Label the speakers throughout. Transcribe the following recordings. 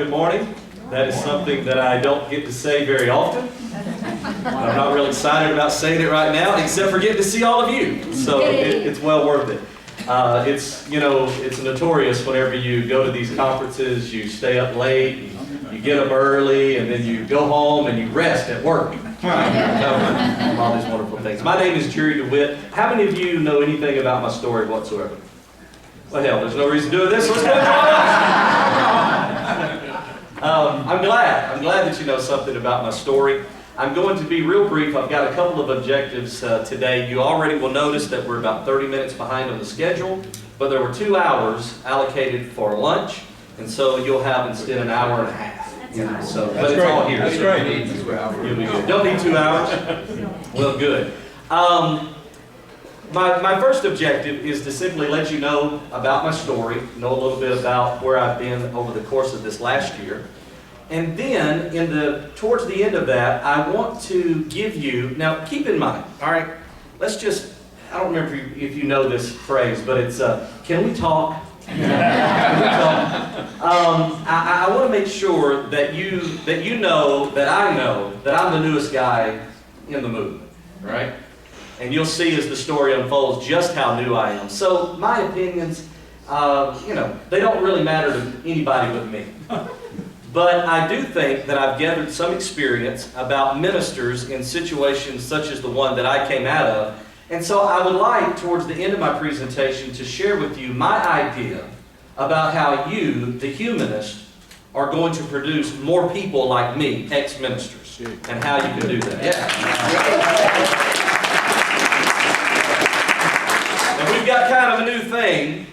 Speaker 1: good morning. That is something that I don't get to say very often. I'm not really excited about saying it right now, except for getting to see all of you. So it's well worth it. It's notorious whenever you go to these conferences, you stay up late, you get up early, and then you go home and you rest at work. All these wonderful things. My name is Dewitt. How many of you know anything about my story whatsoever? Well, hell, there's no reason to do this. Let's go. I'm glad that you know something about my story. I'm going to be real brief. I've got a couple of objectives today. You already will notice that we're about 30 minutes behind on the schedule, but there were 2 hours allocated for lunch, and so you'll have instead an hour and a half. But it's all here.
Speaker 2: That's
Speaker 1: so
Speaker 2: great.
Speaker 1: You'll be good. Don't need 2 hours? Well, good. My first objective is to simply let you know about my story, know a little bit about where I've been over the course of this last year. And then, towards the end of that, I want to give you, now keep in mind, all right, I don't remember if you know this phrase, but it's, can we talk? Can we talk? I want to make sure that you know that I know that I'm the newest guy in the movement, right? And you'll see as the story unfolds just how new I am. So my opinions, they don't really matter to anybody but me. But I do think that I've gathered some experience about ministers in situations such as the one that I came out of. And so I would like, towards the end of my presentation, to share with you my idea about how you, the humanists, are going to produce more people like me, ex-ministers, and how you can do that. Yeah. And we've got kind of a new thing,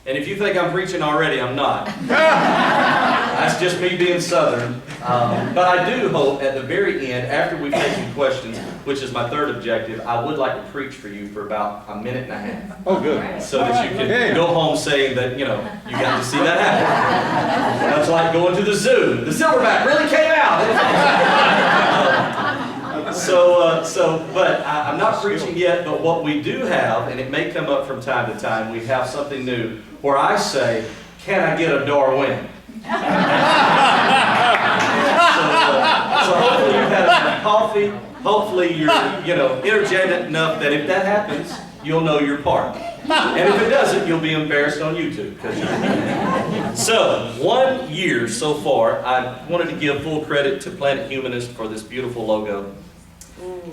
Speaker 1: and if you think I'm preaching already, I'm not. That's just me being Southern. But I do hope at the very end, after we've taken questions, which is my third objective, I would like to preach for you for about a minute and a half.
Speaker 2: Oh, good.
Speaker 1: So that you can go home saying that, you got to see that happen. That's like going to the zoo. The silverback really came out. But I'm not preaching yet, but what we do have, and it may come up from time to time, we have something new where I say, can I get a Darwin? So hopefully you've had enough coffee. Hopefully you're energetic enough that if that happens, you'll know your part. And if it doesn't, you'll be embarrassed on YouTube. So 1 year so far, I wanted to give full credit to Planet Humanist for this beautiful logo.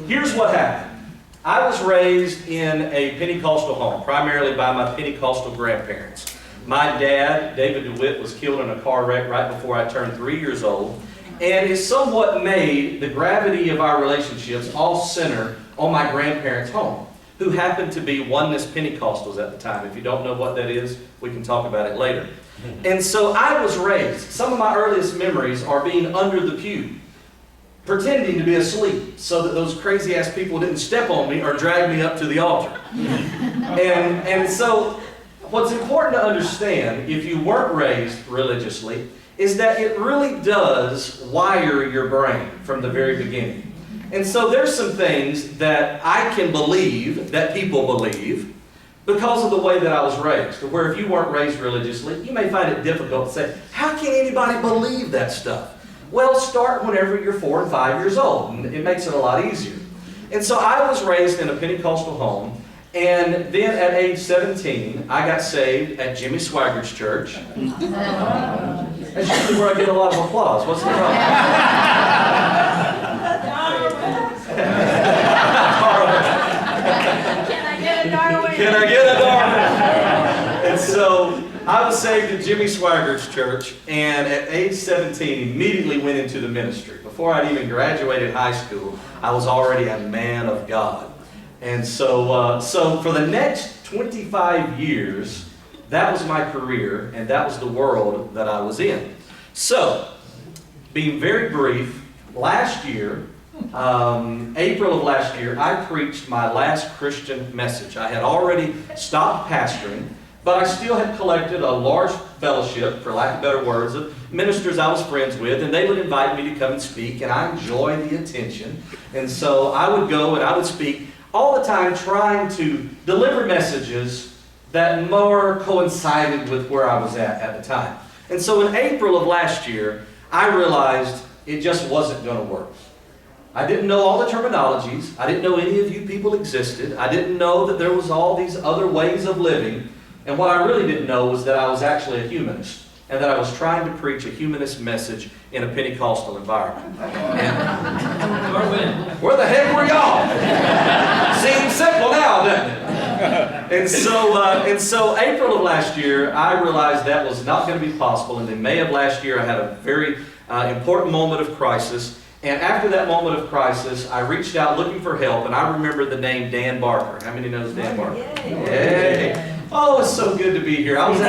Speaker 1: Here's what happened. I was raised in a Pentecostal home, primarily by my Pentecostal grandparents. My dad, David Dewitt, was killed in a car wreck right before I turned 3 years old, and it somewhat made the gravity of our relationships all center on my grandparents' home, who happened to be Oneness Pentecostals at the time. If you don't know what that is, we can talk about it later. And so I was raised. Some of my earliest memories are being under the pew, pretending to be asleep so that those crazy-ass people didn't step on me or drag me up to the altar. And so what's important to understand, if you weren't raised religiously, is that it really does wire your brain from the very beginning. And so there's some things that I can believe, that people believe, because of the way that I was raised. Where if you weren't raised religiously, you may find it difficult to say, how can anybody believe that stuff? Well, start whenever you're 4 and 5 years old, and it makes it a lot easier. And so I was raised in a Pentecostal home, and then at age 17, I got saved at Jimmy Swaggart's church. That's usually where I get a lot of applause. What's the problem?
Speaker 3: Can I get a Darwin?
Speaker 1: Can I get a Darwin? And so I was saved at Jimmy Swaggart's church, and at age 17, immediately went into the ministry. Before I'd even graduated high school, I was already a man of God. And so for the next 25 years, that was my career, and that was the world that I was in. So, being very brief, last year, April of last year, I preached my last Christian message. I had already stopped pastoring, but I still had collected a large fellowship, for lack of better words, of ministers I was friends with, and they would invite me to come and speak, and I enjoyed the attention. And so I would go and I would speak all the time trying to deliver messages that more coincided with where I was at the time. And so in April of last year, I realized it just wasn't going to work. I didn't know all the terminologies. I didn't know any of you people existed. I didn't know that there was all these other ways of living. And what I really didn't know was that I was actually a humanist, and that I was trying to preach a humanist message in a Pentecostal environment. And where the heck were y'all? Seems simple now, doesn't it? And so April of last year, I realized that was not going to be possible. And in May of last year, I had a very important moment of crisis. And after that moment of crisis, I reached out looking for help, and I remember the name Dan Barker. How many knows Dan Barker? Yay! Oh, it's so good to be here. I was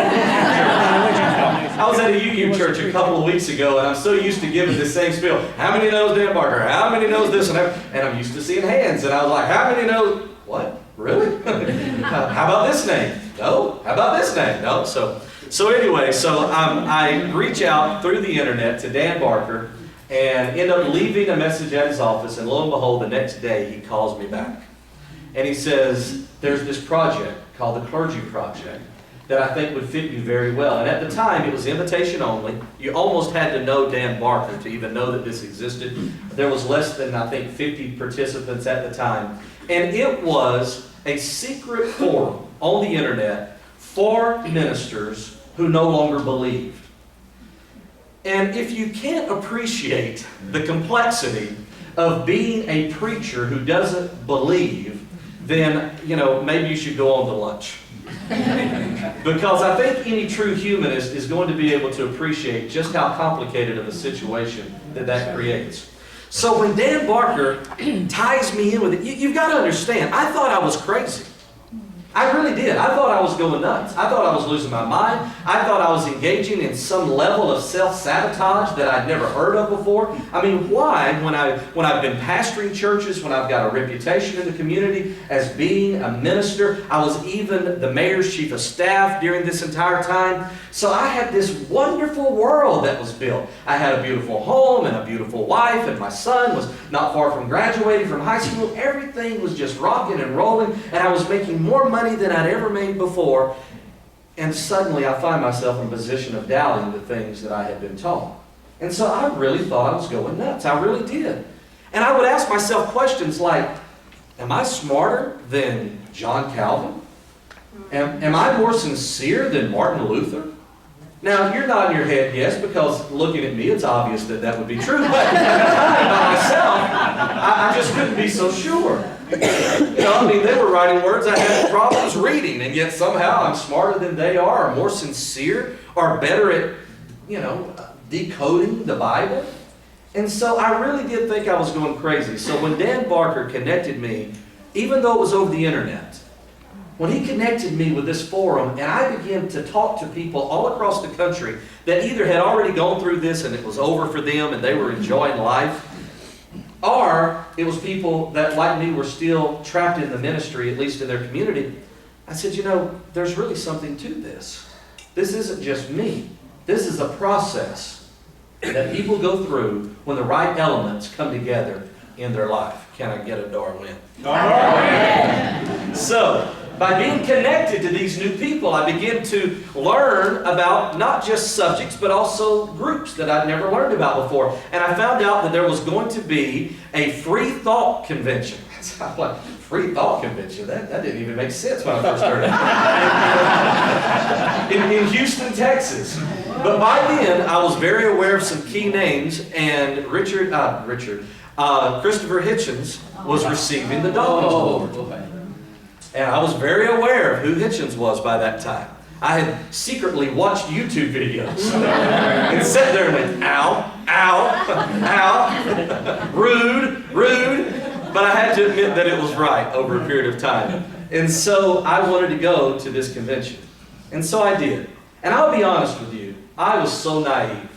Speaker 1: at a UU church a couple of weeks ago, and I'm so used to giving this same spiel. How many knows Dan Barker? How many knows this and that? And I'm used to seeing hands, and I was like, how many knows? What? Really? How about this name? No. How about this name? No. So anyway, I reach out through the internet to Dan Barker, and end up leaving a message at his office, and lo and behold, the next day he calls me back. And he says, there's this project called the Clergy Project that I think would fit you very well. And at the time, it was invitation only. You almost had to know Dan Barker to even know that this existed. There was less than, I think, 50 participants at the time. And it was a secret forum on the internet for ministers who no longer believed. And if you can't appreciate the complexity of being a preacher who doesn't believe, then, maybe you should go on to lunch. Because I think any true humanist is going to be able to appreciate just how complicated of a situation that creates. So when Dan Barker ties me in with it, you've got to understand, I thought I was crazy. I really did. I thought I was going nuts. I thought I was losing my mind. I thought I was engaging in some level of self-sabotage that I'd never heard of before. I mean, why, when I've been pastoring churches, when I've got a reputation in the community as being a minister, I was even the mayor's chief of staff during this entire time. So I had this wonderful world that was built. I had a beautiful home and a beautiful wife, and my son was not far from graduating from high school. Everything was just rocking and rolling, and I was making more money than I'd ever made before. And suddenly I find myself in a position of doubting the things that I had been taught. And so I really thought I was going nuts. I really did. And I would ask myself questions like, am I smarter than John Calvin? Am I more sincere than Martin Luther? Now, you're nodding your head yes, because looking at me, it's obvious that would be true. But at the time, by myself, I just couldn't be so sure. They were writing words I had problems reading, and yet somehow I'm smarter than they are, or more sincere, or better at, decoding the Bible. And so I really did think I was going crazy. So when Dan Barker connected me, even though it was over the internet, when he connected me with this forum, and I began to talk to people all across the country that either had already gone through this and it was over for them and they were enjoying life, or it was people that, like me, were still trapped in the ministry, at least in their community, I said, there's really something to this. This isn't just me. This is a process that people go through when the right elements come together in their life. Can I get a Darwin? Darwin! So, by being connected to these new people, I began to learn about not just subjects, but also groups that I'd never learned about before. And I found out that there was going to be a free thought convention. I'm like, free thought convention? That didn't even make sense when I first heard it. in Houston, Texas. But by then, I was very aware of some key names, and Christopher Hitchens was receiving the Dawkins Award. And I was very aware of who Hitchens was by that time. I had secretly watched YouTube videos and sat there and went, ow, ow, ow, rude, rude. But I had to admit that it was right over a period of time. And so I wanted to go to this convention. And so I did. And I'll be honest with you, I was so naive.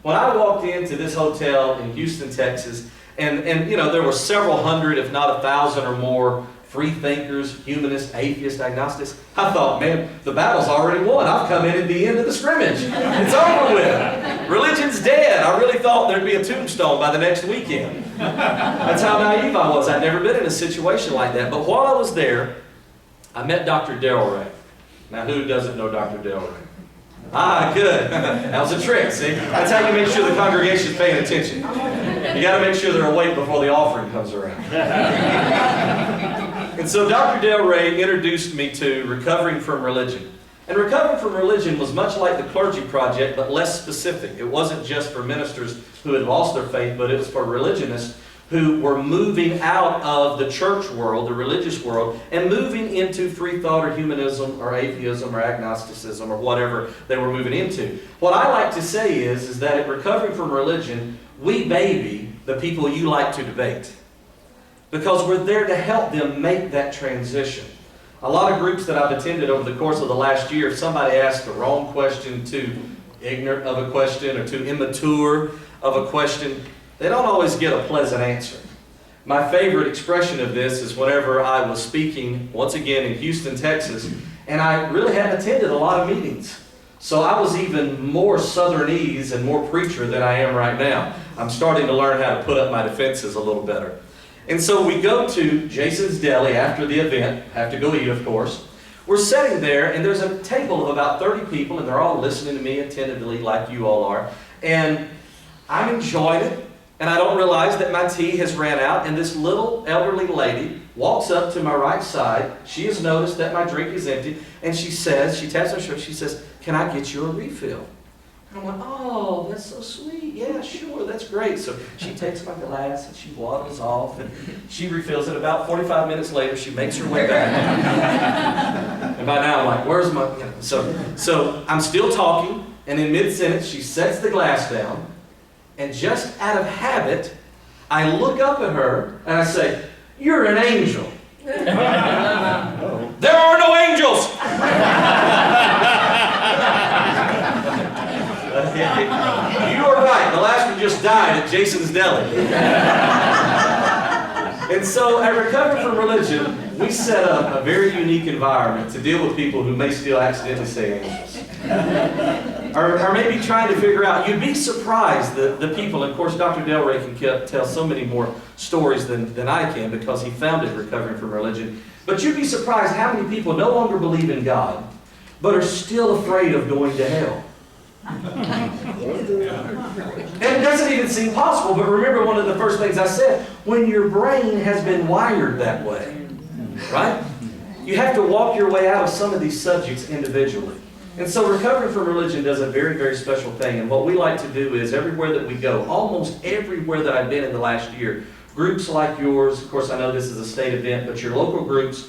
Speaker 1: When I walked into this hotel in Houston, Texas, and there were several hundred, if not 1,000 or more, free thinkers, humanists, atheists, agnostics. I thought, man, the battle's already won. I've come in at the end of the scrimmage. It's over with. Religion's dead. I really thought there'd be a tombstone by the next weekend. That's how naive I was. I'd never been in a situation like that. But while I was there, I met Dr. Delray. Now, who doesn't know Dr. Delray? Ah, good. That was a trick, see? That's how you make sure the congregation's paying attention. You got to make sure they're awake before the offering comes around. And so Dr. Del Rey introduced me to recovering from religion. And recovering from religion was much like the Clergy Project, but less specific. It wasn't just for ministers who had lost their faith, but it was for religionists who were moving out of the church world, the religious world, and moving into free thought or humanism or atheism or agnosticism or whatever they were moving into. What I like to say is that at Recovering from Religion, we baby the people you like to debate, because we're there to help them make that transition. A lot of groups that I've attended over the course of the last year, if somebody asks the wrong question, too ignorant of a question, or too immature of a question, they don't always get a pleasant answer. My favorite expression of this is whenever I was speaking, once again in Houston, Texas, and I really hadn't attended a lot of meetings. So I was even more Southernese and more preacher than I am right now. I'm starting to learn how to put up my defenses a little better. And so we go to Jason's Deli after the event, have to go eat, of course. We're sitting there, and there's a table of about 30 people, and they're all listening to me attentively like you all are. And I'm enjoying it. And I don't realize that my tea has ran out, and this little elderly lady walks up to my right side. She has noticed that my drink is empty, and she taps my shirt, she says, "Can I get you a refill?" And I went, "Oh, that's so sweet. Yeah, sure, that's great." So she takes my glass, and she waddles off, and she refills it. About 45 minutes later, she makes her way back. And by now, I'm like, where's my... So I'm still talking, and in mid-sentence, she sets the glass down. And just out of habit, I look up at her and I say, "You're an angel." There are no angels! You are right. The last one just died at Jason's Deli. And so at Recover from Religion, we set up a very unique environment to deal with people who may still accidentally say angels. Or maybe trying to figure out, you'd be surprised, the people, and of course Dr. Del Rey can tell so many more stories than I can because he founded Recovering from Religion. But you'd be surprised how many people no longer believe in God, but are still afraid of going to hell. And it doesn't even seem possible, but remember one of the first things I said, when your brain has been wired that way, right? You have to walk your way out of some of these subjects individually. And so Recovering from Religion does a very, very special thing. And what we like to do is everywhere that we go, almost everywhere that I've been in the last year, groups like yours, of course I know this is a state event, but your local groups,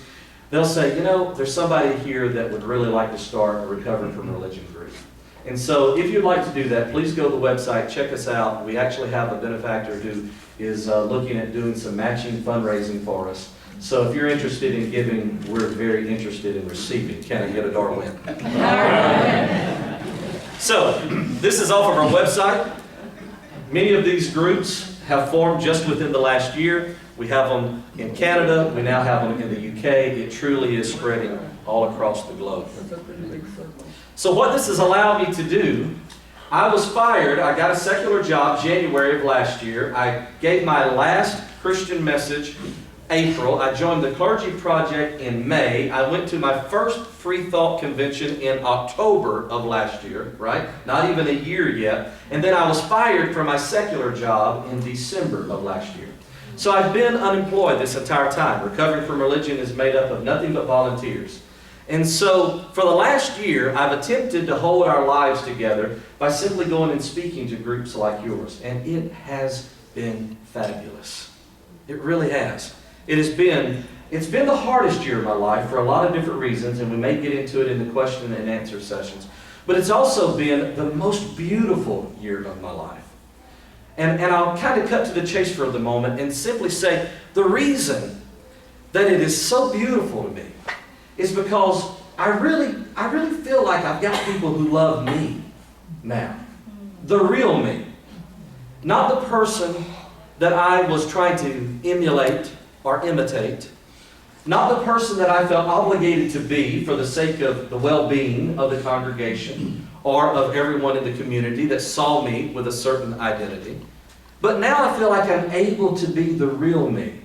Speaker 1: they'll say, you know, there's somebody here that would really like to start a Recovering from Religion group. And so if you'd like to do that, please go to the website, check us out. We actually have a benefactor who is looking at doing some matching fundraising for us. So if you're interested in giving, we're very interested in receiving. Can I get a Darwin? So this is off of our website. Many of these groups have formed just within the last year. We have them in Canada. We now have them in the UK. It truly is spreading all across the globe. So what this has allowed me to do, I was fired. I got a secular job January of last year. I gave my last Christian message April. I joined the Clergy Project in May. I went to my first Free Thought Convention in October of last year, right? Not even a year yet. And then I was fired from my secular job in December of last year. So I've been unemployed this entire time. Recovering from Religion is made up of nothing but volunteers. And so for the last year, I've attempted to hold our lives together by simply going and speaking to groups like yours. And it has been fabulous. It really has. It's been the hardest year of my life for a lot of different reasons, and we may get into it in the question and answer sessions. But it's also been the most beautiful year of my life. And I'll kind of cut to the chase for the moment and simply say the reason that it is so beautiful to me is because I really feel like I've got people who love me now. The real me. Not the person that I was trying to emulate or imitate. Not the person that I felt obligated to be for the sake of the well-being of the congregation or of everyone in the community that saw me with a certain identity. But now I feel like I'm able to be the real me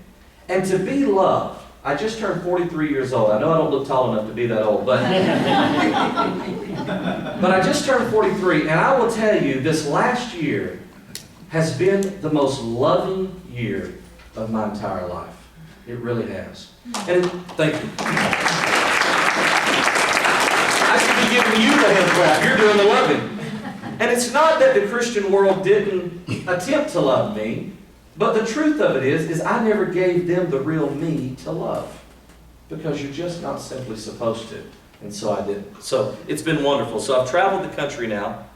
Speaker 1: and to be loved I just turned 43 years old. I know I don't look tall enough to be that old, but but I just turned 43, and I will tell you, this last year has been the most loving year of my entire life. It really has. And thank you. I should be giving you the hand clap. You're doing the loving. And it's not that the Christian world didn't attempt to love me, but the truth of it is I never gave them the real me to love. Because you're just not simply supposed to. And so I didn't. So it's been wonderful. So I've traveled the country now,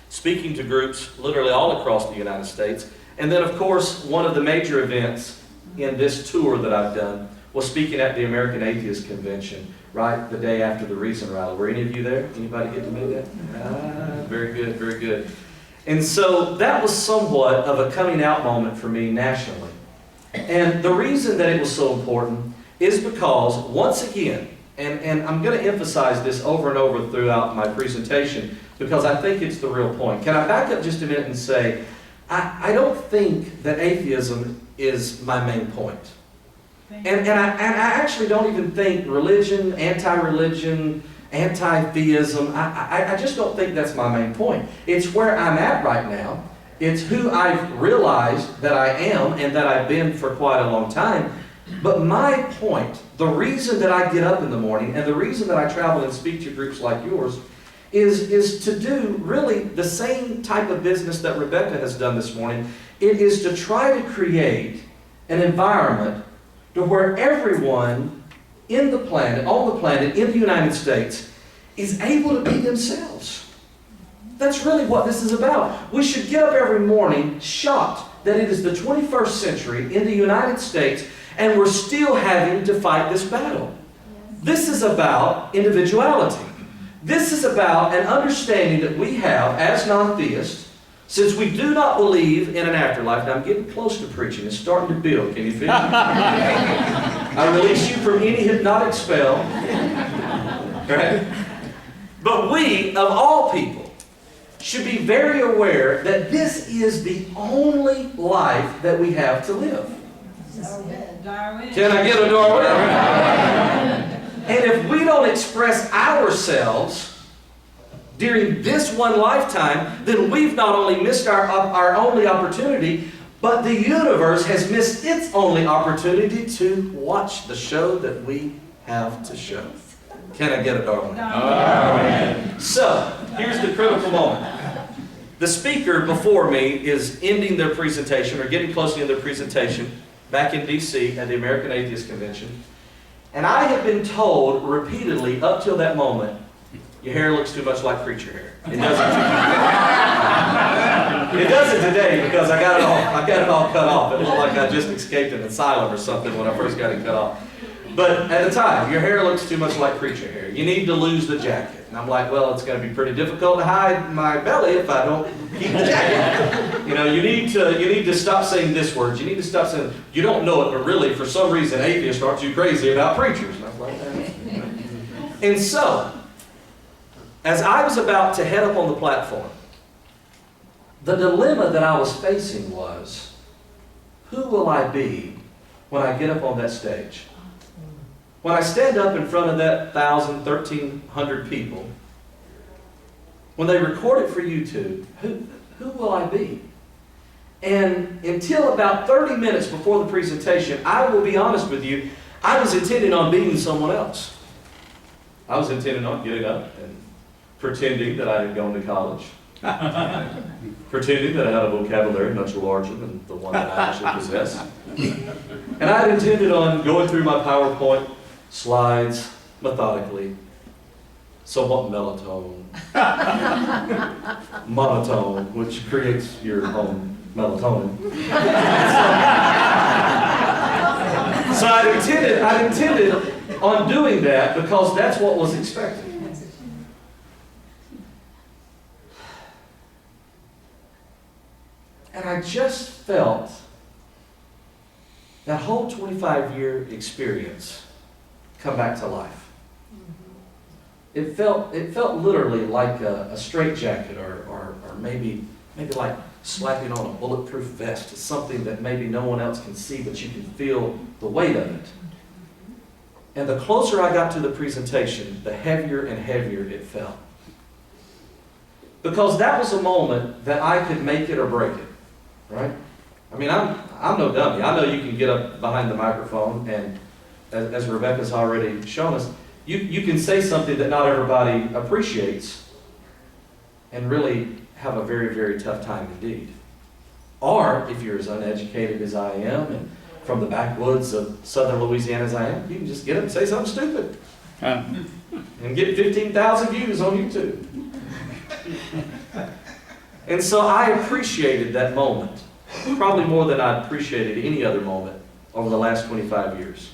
Speaker 1: speaking to groups literally all across the United States. And then, of course, one of the major events in this tour that I've done was speaking at the American Atheist Convention, right the day after the Reason Rally. Were any of you there? Anybody get to meet that? Very good, very good. And so that was somewhat of a coming out moment for me nationally. And the reason that it was so important is because, once again, and I'm going to emphasize this over and over throughout my presentation because I think it's the real point. Can I back up just a minute and say, I don't think that atheism is my main point. And I actually don't even think religion, anti-religion, anti-theism, I just don't think that's my main point. It's where I'm at right now. It's who I've realized that I am and that I've been for quite a long time. But my point, the reason that I get up in the morning and the reason that I travel and speak to groups like yours is to do really the same type of business that Rebecca has done this morning. It is to try to create an environment to where everyone on the planet, in the United States, is able to be themselves. That's really what this is about. We should get up every morning shocked that it is the 21st century in the United States and we're still having to fight this battle. This is about individuality. This is about an understanding that we have as non-theists, since we do not believe in an afterlife. Now I'm getting close to preaching. It's starting to build. Can you feel it? I release you from any hypnotic spell. Right? But we, of all people, should be very aware that this is the only life that we have to live.
Speaker 2: Darwin.
Speaker 1: Can I get a Darwin? And if we don't express ourselves during this one lifetime, then we've not only missed our only opportunity, but the universe has missed its only opportunity to watch the show that we have to show. Can I get a Darwin?
Speaker 2: Darwin.
Speaker 1: So, here's the critical moment. The speaker before me is ending their presentation, or getting close to the end of their presentation, back in D.C. at the American Atheist Convention. And I have been told repeatedly up till that moment, your hair looks too much like preacher hair. It doesn't. It doesn't today because I got it all cut off. It looked like I just escaped an asylum or something when I first got it cut off. But at the time, your hair looks too much like preacher hair. You need to lose the jacket. And I'm like, well, it's going to be pretty difficult to hide my belly if I don't keep the jacket. You know, you need to stop saying this word. You need to stop saying, you don't know it, but really, for some reason, atheists aren't too crazy about preachers. And I was like, and so, as I was about to head up on the platform, the dilemma that I was facing was, who will I be when I get up on that stage? When I stand up in front of that 1,000, 1,300 people, when they record it for YouTube, who will I be? And until about 30 minutes before the presentation, I will be honest with you, I was intending on being someone else. I was intending on getting up and pretending that I had gone to college. Pretending that I had a vocabulary much larger than the one that I actually possess. And I had intended on going through my PowerPoint slides methodically, somewhat monotone, which creates your own melatonin. So I intended on doing that because that's what was expected. And I just felt that whole 25-year experience come back to life. It felt literally like a straitjacket or maybe like slapping on a bulletproof vest. It's something that maybe no one else can see, but you can feel the weight of it. And the closer I got to the presentation, the heavier and heavier it felt. Because that was a moment that I could make it or break it, right? I mean, I'm no dummy. I know you can get up behind the microphone and, as Rebecca's already shown us, you can say something that not everybody appreciates and really have a very, very tough time indeed. Or, if you're as uneducated as I am and from the backwoods of southern Louisiana as I am, you can just get up and say something stupid. And get 15,000 views on YouTube. And so I appreciated that moment, probably more than I appreciated any other moment over the last 25 years.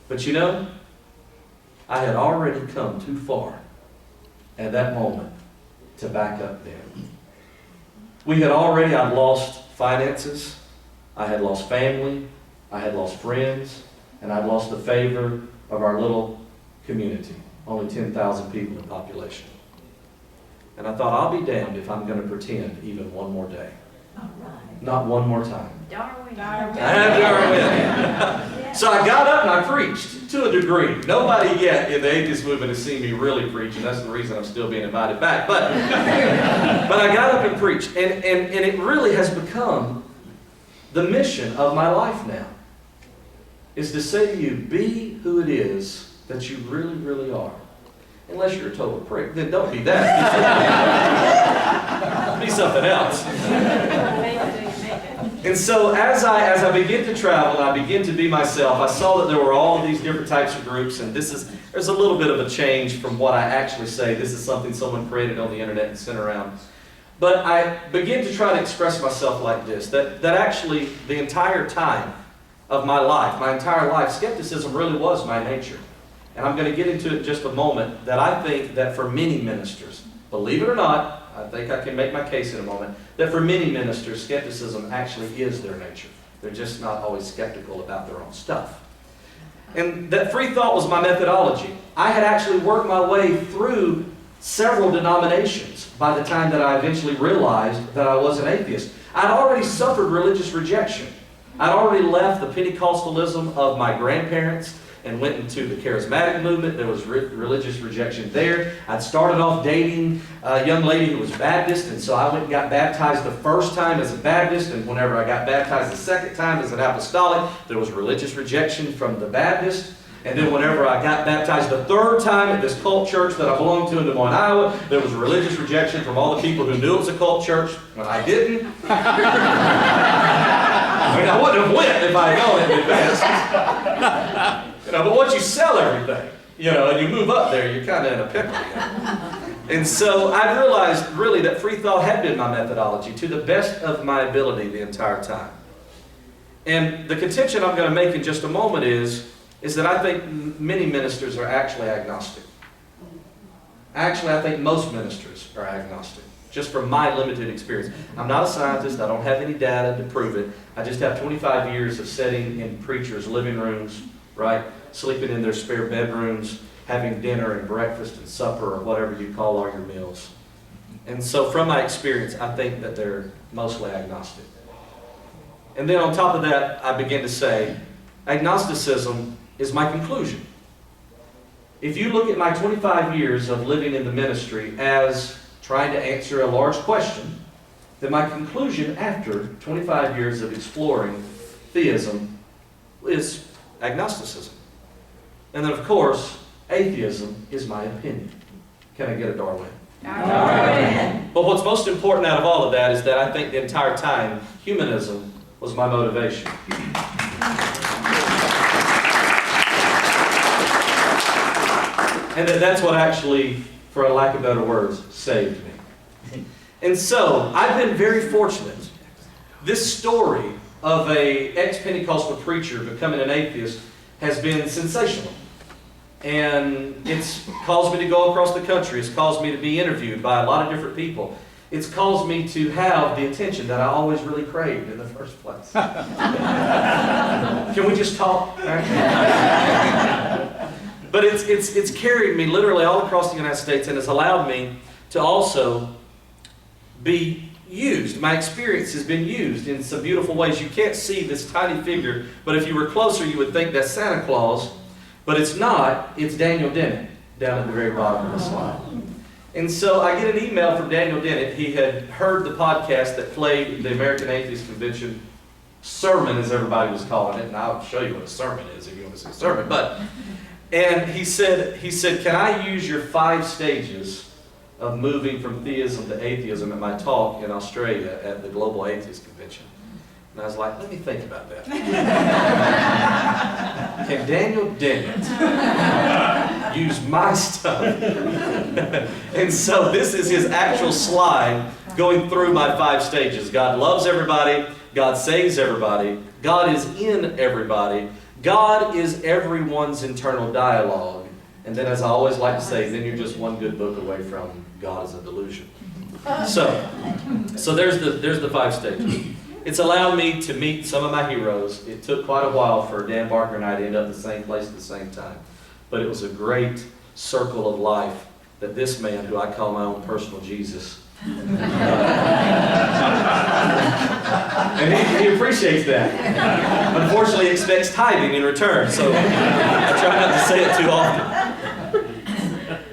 Speaker 1: But you know, I had already come too far at that moment to back up then. I'd lost finances, I had lost family, I had lost friends, and I'd lost the favor of our little community, only 10,000 people in population. And I thought, I'll be damned if I'm going to pretend even one more day.
Speaker 2: All right.
Speaker 1: Not one more time.
Speaker 2: Darwin.
Speaker 1: I had Darwin. So I got up and I preached to a degree. Nobody yet in the atheist movement has seen me really preach, and that's the reason I'm still being invited back. But I got up and preached, and it really has become the mission of my life now, is to say to you, be who it is that you really, really are. Unless you're a total prick, then don't be that. Be something else. And so as I begin to travel and I begin to be myself, I saw that there were all of these different types of groups, and there's a little bit of a change from what I actually say. This is something someone created on the internet and sent around. But I begin to try to express myself like this, that actually the entire time of my entire life, skepticism really was my nature. And I'm going to get into it in just a moment, that I think that for many ministers, believe it or not, I think I can make my case in a moment, that for many ministers, skepticism actually is their nature. They're just not always skeptical about their own stuff. And that free thought was my methodology. I had actually worked my way through several denominations by the time that I eventually realized that I was an atheist. I'd already suffered religious rejection. I'd already left the Pentecostalism of my grandparents and went into the charismatic movement. There was religious rejection there. I'd started off dating a young lady who was Baptist, and so I went and got baptized the first time as a Baptist, and whenever I got baptized the second time as an apostolic, there was religious rejection from the Baptist. And then whenever I got baptized the third time at this cult church that I belonged to in Des Moines, Iowa, there was religious rejection from all the people who knew it was a cult church when I didn't. I mean, I wouldn't have went if I had known it in advance. But once you sell everything, and you move up there, you're kind of in a pickle. And so I realized really that free thought had been my methodology to the best of my ability the entire time. And the contention I'm going to make in just a moment is that I think many ministers are actually agnostic. Actually, I think most ministers are agnostic, just from my limited experience. I'm not a scientist. I don't have any data to prove it. I just have 25 years of sitting in preachers' living rooms, right? Sleeping in their spare bedrooms, having dinner and breakfast and supper or whatever you call all your meals. And so from my experience, I think that they're mostly agnostic. And then on top of that, I begin to say, agnosticism is my conclusion. If you look at my 25 years of living in the ministry as trying to answer a large question, then my conclusion after 25 years of exploring theism is agnosticism. And then, of course, atheism is my opinion. Can I get a Darwin?
Speaker 2: Darwin.
Speaker 1: But what's most important out of all of that is that I think the entire time, humanism was my motivation. And that's what actually, for a lack of better words, saved me. And so, I've been very fortunate. This story of an ex-Pentecostal preacher becoming an atheist has been sensational. And it's caused me to go across the country. It's caused me to be interviewed by a lot of different people. It's caused me to have the attention that I always really craved in the first place. Can we just talk? But it's carried me literally all across the United States and has allowed me to also be used. My experience has been used in some beautiful ways. You can't see this tiny figure, but if you were closer, you would think that's Santa Claus. But it's not, it's Daniel Dennett down at the very bottom of the slide. And so I get an email from Daniel Dennett. He had heard the podcast that played the American Atheist Convention sermon, as everybody was calling it, and I'll show you what a sermon is if you want to see a sermon. And he said, can I use your 5 stages of moving from theism to atheism at my talk in Australia at the Global Atheist Convention? And I was like, let me think about that. Can Daniel Dennett use my stuff? And so this is his actual slide going through my 5 stages. God loves everybody. God saves everybody. God is in everybody. God is everyone's internal dialogue. And then, as I always like to say, then you're just one good book away from God is a delusion. So there's the 5 stages. It's allowed me to meet some of my heroes. It took quite a while for Dan Barker and I to end up at the same place at the same time. But it was a great circle of life that this man, who I call my own personal Jesus, and he appreciates that. Unfortunately, he expects tithing in return, so I try not to say it too often.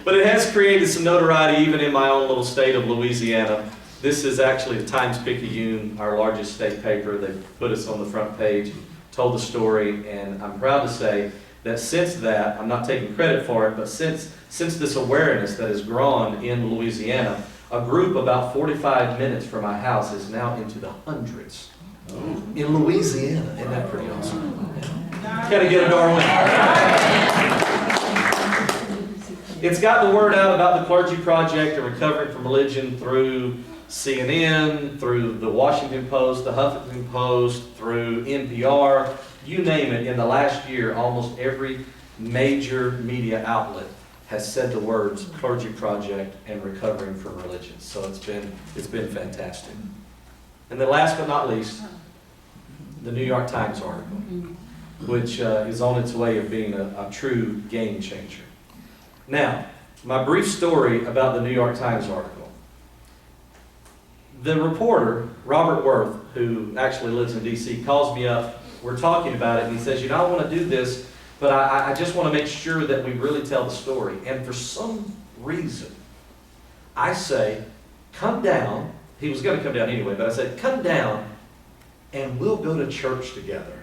Speaker 1: But it has created some notoriety even in my own little state of Louisiana. This is actually the Times-Picayune, our largest state paper. They put us on the front page, told the story, and I'm proud to say that since that, I'm not taking credit for it, but since this awareness that has grown in Louisiana, a group about 45 minutes from my house is now into the hundreds in Louisiana. Isn't that pretty awesome? Gotta get a Darwin. It's got the word out about the Clergy Project and recovering from religion through CNN, through the Washington Post, the Huffington Post, through NPR, you name it. In the last year, almost every major media outlet has said the words Clergy Project and recovering from religion. So it's been fantastic. And then last but not least, the New York Times article, which is on its way of being a true game changer. Now, my brief story about the New York Times article. The reporter, Robert Worth, who actually lives in D.C., calls me up. We're talking about it, and he says, I want to do this, but I just want to make sure that we really tell the story. And for some reason, I say, come down. He was going to come down anyway, but I said, come down, and we'll go to church together.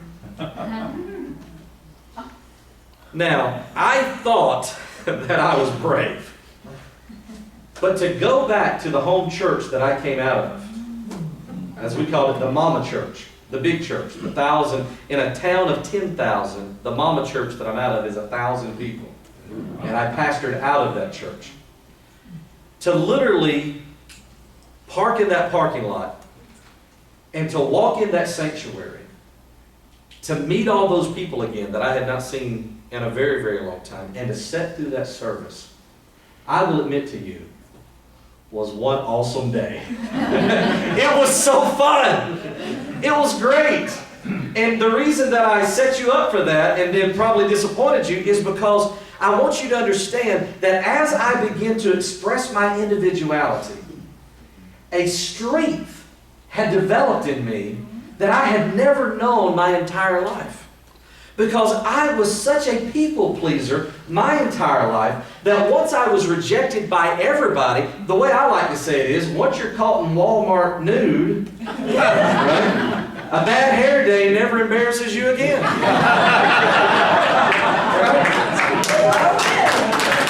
Speaker 1: Now, I thought that I was brave. But to go back to the home church that I came out of, as we called it, the mama church, the big church, the 1,000, in a town of 10,000, the mama church that I'm out of is 1,000 people. And I pastored out of that church. To literally park in that parking lot and to walk in that sanctuary, to meet all those people again that I had not seen in a very, very long time, and to sit through that service, I will admit to you, was one awesome day. It was so fun. It was great. And the reason that I set you up for that and then probably disappointed you is because I want you to understand that as I begin to express my individuality, a strength had developed in me that I had never known my entire life. Because I was such a people pleaser my entire life that once I was rejected by everybody, the way I like to say it is, once you're caught in Walmart nude, right, a bad hair day never embarrasses you again.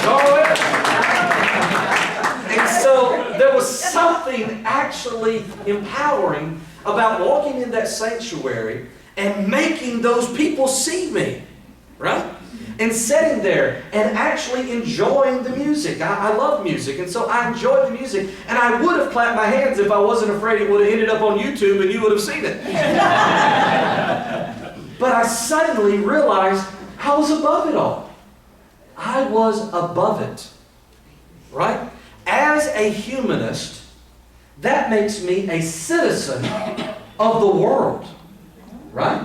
Speaker 1: Right? And so there was something actually empowering about walking in that sanctuary and making those people see me, right? And sitting there and actually enjoying the music. I love music, and so I enjoyed the music. And I would have clapped my hands if I wasn't afraid it would have ended up on YouTube and you would have seen it. But I suddenly realized I was above it all. I was above it, right? As a humanist, that makes me a citizen of the world. Right?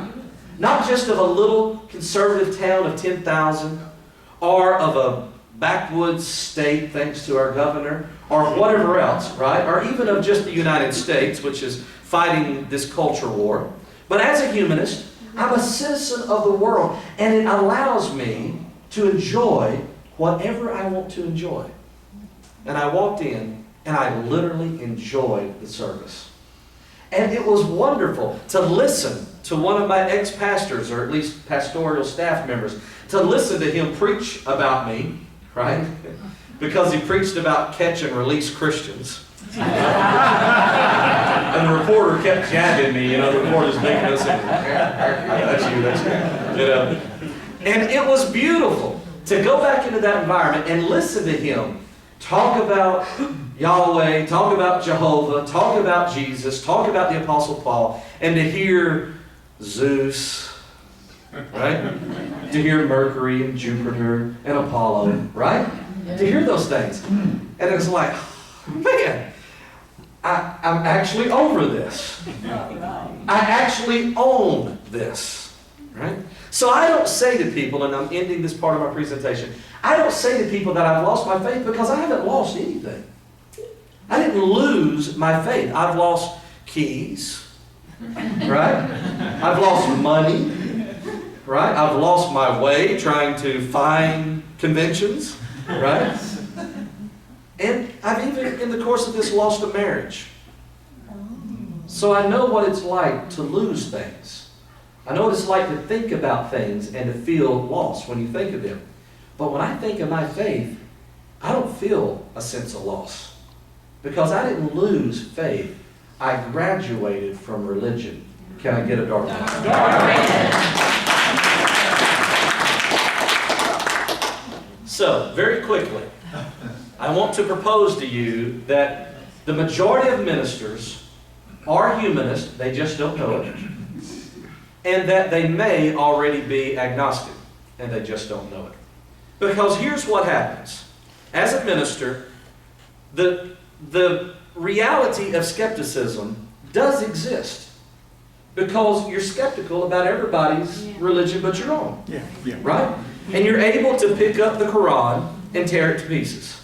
Speaker 1: Not just of a little conservative town of 10,000 or of a backwoods state thanks to our governor or whatever else, right? Or even of just the United States, which is fighting this culture war. But as a humanist, I'm a citizen of the world, and it allows me to enjoy whatever I want to enjoy. And I walked in, and I literally enjoyed the service. And it was wonderful to listen to one of my ex-pastors, or at least pastoral staff members, to listen to him preach about me, right? Because he preached about catch and release Christians. And the reporter kept jabbing me, the reporter's making us, that's you. And it was beautiful to go back into that environment and listen to him talk about Yahweh, talk about Jehovah, talk about Jesus, talk about the Apostle Paul, and to hear Zeus, right? To hear Mercury and Jupiter and Apollo, right? To hear those things. And it was like, man, I'm actually over this. I actually own this, right? So I don't say to people, and I'm ending this part of my presentation, I don't say to people that I've lost my faith because I haven't lost anything. I didn't lose my faith. I've lost keys, right? I've lost money, right? I've lost my way trying to find conventions, right? And I've even, in the course of this, lost a marriage. So I know what it's like to lose things. I know what it's like to think about things and to feel lost when you think of them. But when I think of my faith, I don't feel a sense of loss. Because I didn't lose faith. I graduated from religion. Can I get a dark man? So, very quickly, I want to propose to you that the majority of ministers are humanists, they just don't know it, and that they may already be agnostic, and they just don't know it. Because here's what happens. As a minister, the reality of skepticism does exist. Because you're skeptical about everybody's religion but your own. Right? And you're able to pick up the Quran and tear it to pieces.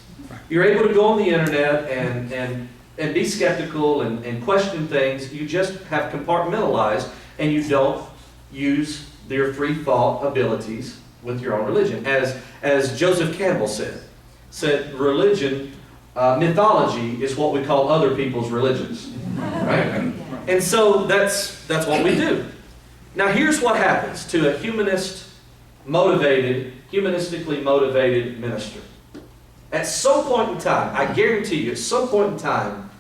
Speaker 1: You're able to go on the internet and be skeptical and question things. You just have compartmentalized and you don't use their free thought abilities with your own religion. As Joseph Campbell said religion, mythology is what we call other people's religions. Right? And so that's what we do. Now here's what happens to a humanistically motivated minister. At some point in time, I guarantee you, at some point in time,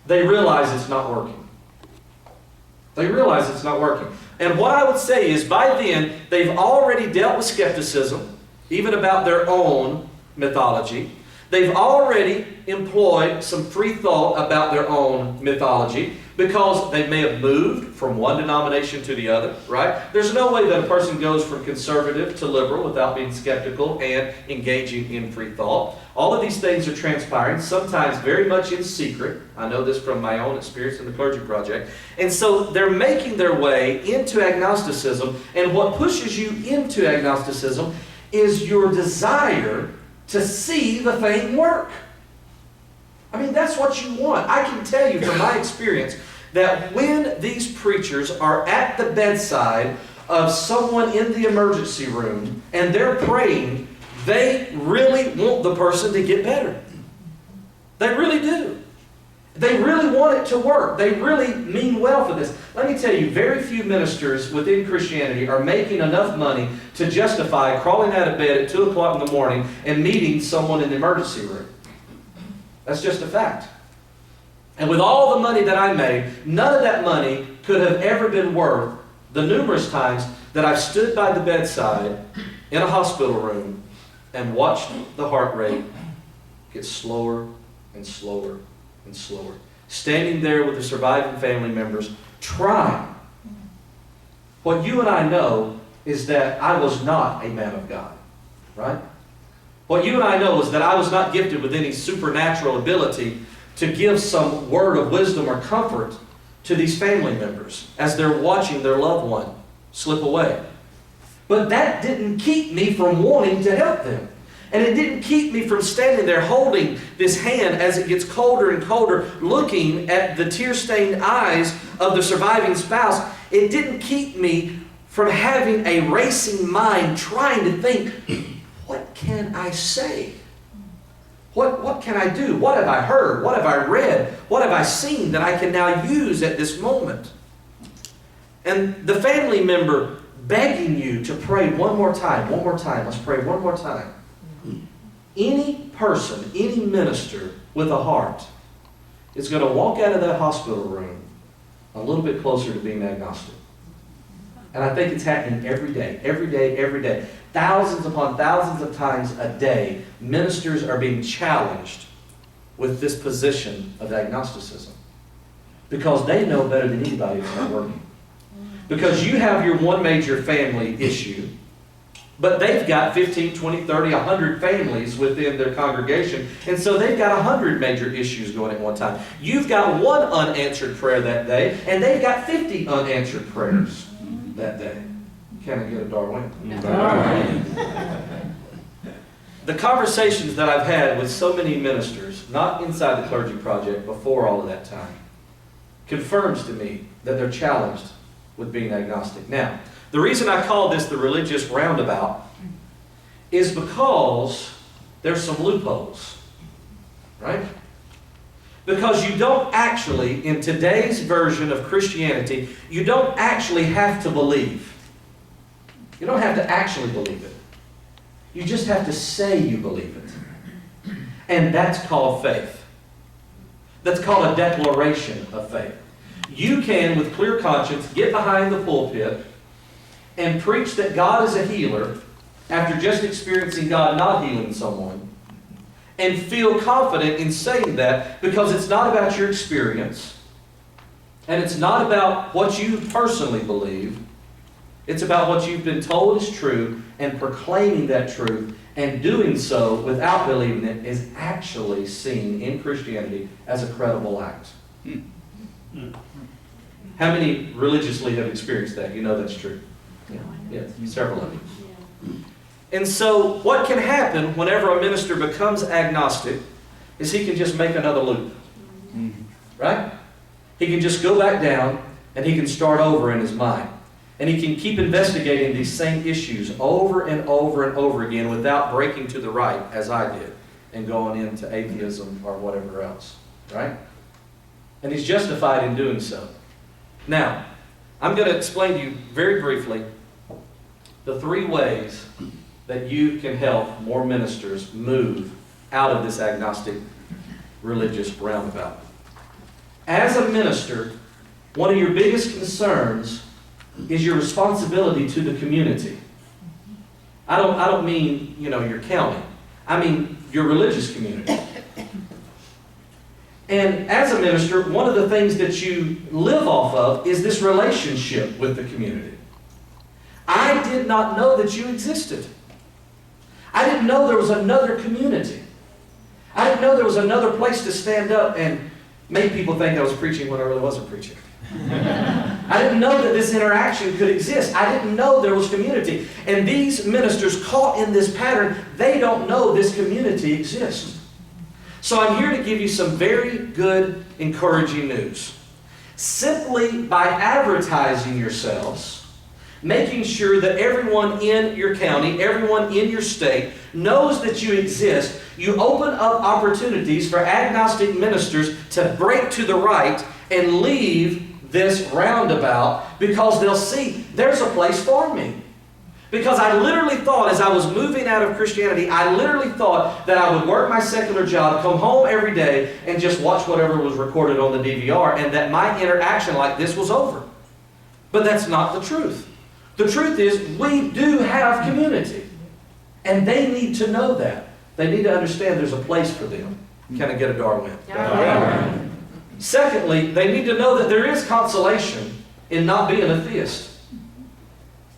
Speaker 1: they realize it's not working. They realize it's not working. And what I would say is by then, they've already dealt with skepticism, even about their own mythology. They've already employed some free thought about their own mythology because they may have moved from one denomination to the other, right? There's no way that a person goes from conservative to liberal without being skeptical and engaging in free thought. All of these things are transpiring, sometimes very much in secret. I know this from my own experience in the Clergy Project. And so they're making their way into agnosticism, and what pushes you into agnosticism is your desire to see the thing work. I mean, that's what you want. I can tell you from my experience that when these preachers are at the bedside of someone in the emergency room and they're praying, they really want the person to get better. They really do. They really want it to work. They really mean well for this. Let me tell you, very few ministers within Christianity are making enough money to justify crawling out of bed at 2 o'clock in the morning and meeting someone in the emergency room. That's just a fact. And with all the money that I made, none of that money could have ever been worth the numerous times that I've stood by the bedside in a hospital room and watched the heart rate get slower and slower and slower. Standing there with the surviving family members, trying. What you and I know is that I was not a man of God. Right? What you and I know is that I was not gifted with any supernatural ability to give some word of wisdom or comfort to these family members as they're watching their loved one slip away. But that didn't keep me from wanting to help them. And it didn't keep me from standing there holding this hand as it gets colder and colder, looking at the tear-stained eyes of the surviving spouse. It didn't keep me
Speaker 3: from having a racing mind trying to think, what can I say? What can I do? What have I heard? What have I read? What have I seen that I can now use at this moment? And the family member begging you to pray one more time, let's pray one more time. Any person, any minister with a heart is going to walk out of that hospital room a little bit closer to being agnostic. And I think it's happening every day, every day, every day. Thousands upon thousands of times a day, ministers are being challenged with this position of agnosticism. Because they know better than anybody it's not working. Because you have your one major family issue, but they've got 15, 20, 30, 100 families within their congregation, and so they've got 100 major issues going at one time. You've got one unanswered prayer that day, and they've got 50 unanswered prayers that day. Can I get a Darwin? The conversations that I've had with so many ministers, not inside the Clergy Project, before all of that time, confirms to me that they're challenged with being agnostic. Now, the reason I call this the religious roundabout is because there's some loopholes, right? Because you don't actually, in today's version of Christianity, you don't actually have to believe. You don't have to actually believe it. You just have to say you believe it. And that's called faith. That's called a declaration of faith. You can, with clear conscience, get behind the pulpit and preach that God is a healer after just experiencing God not healing someone, and feel confident in saying that because it's not about your experience and it's not about what you personally believe. It's about what you've been told is true and proclaiming that truth, and doing so without believing it is actually seen in Christianity as a credible act. How many religiously have experienced that? You know that's true. Yeah, several of you. And so what can happen whenever a minister becomes agnostic is he can just make another loop. Right? He can just go back down and he can start over in his mind. And he can keep investigating these same issues over and over and over again without breaking to the right, as I did, and going into atheism or whatever else. Right? And he's justified in doing so. Now, I'm going to explain to you very briefly the 3 ways that you can help more ministers move out of this agnostic religious roundabout. As a minister, one of your biggest concerns is your responsibility to the community. I don't mean, your county. I mean your religious community. And as a minister, one of the things that you live off of is this relationship with the community. I did not know that you existed. I didn't know there was another community. I didn't know there was another place to stand up and make people think I was preaching when I really wasn't preaching. I didn't know that this interaction could exist. I didn't know there was community. And these ministers caught in this pattern, they don't know this community exists. So I'm here to give you some very good, encouraging news. Simply by advertising yourselves, making sure that everyone in your county, everyone in your state knows that you exist, you open up opportunities for agnostic ministers to break to the right and leave this roundabout, because they'll see there's a place for me. Because I literally thought, as I was moving out of Christianity, I literally thought that I would work my secular job, come home every day, and just watch whatever was recorded on the DVR, and that my interaction like this was over. But that's not the truth. The truth is, we do have community. And they need to know that. They need to understand there's a place for them. Can I get a Darwin? Yeah. Secondly, they need to know that there is consolation in not being a theist.